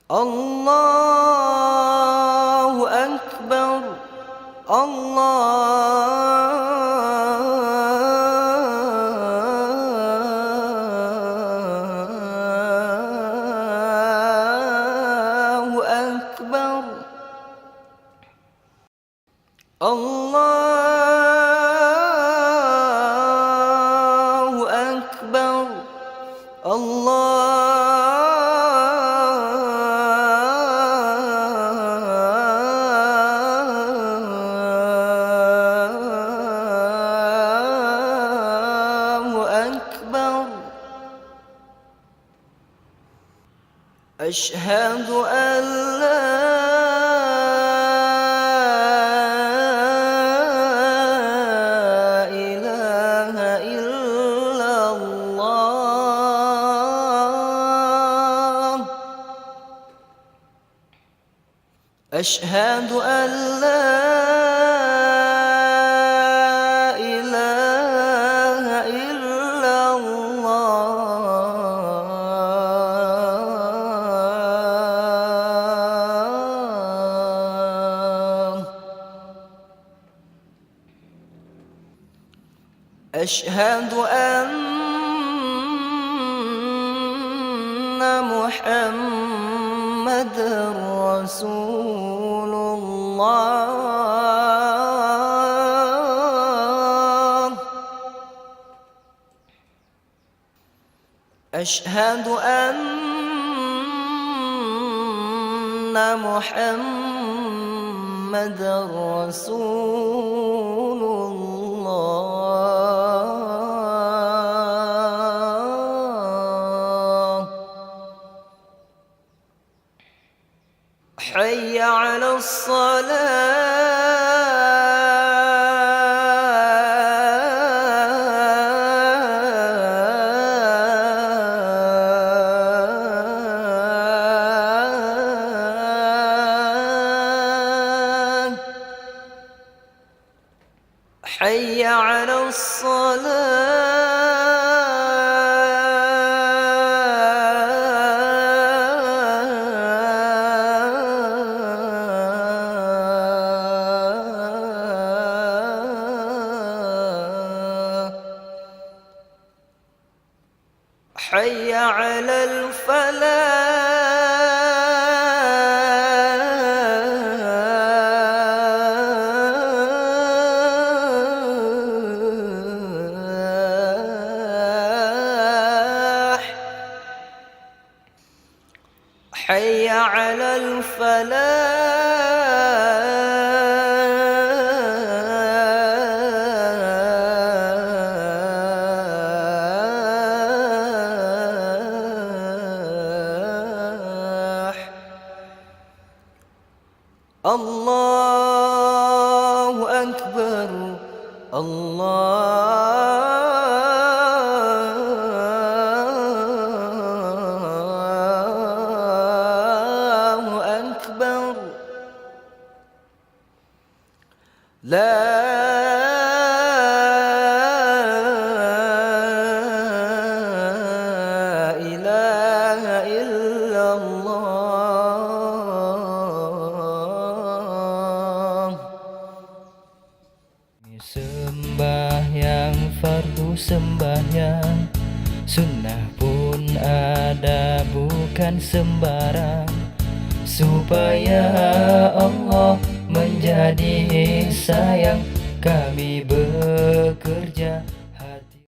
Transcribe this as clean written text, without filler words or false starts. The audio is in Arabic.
الله أكبر. الله أكبر. الله أكبر. الله أكبر. أشهد أن لا إله إلا الله. أشهد أن لا إله إلا الله. أشهد أن محمدًا رسول الله. أشهد أن محمدًا رسول الله. حي على الصلاة. حي على الصلاة. حي على الفلاح. حي على الفلاح. الله أكبر. الله أكبر. لا إله إلا الله. Sembahyang fardu sembahyang, sunnah pun ada bukan sembarang, supaya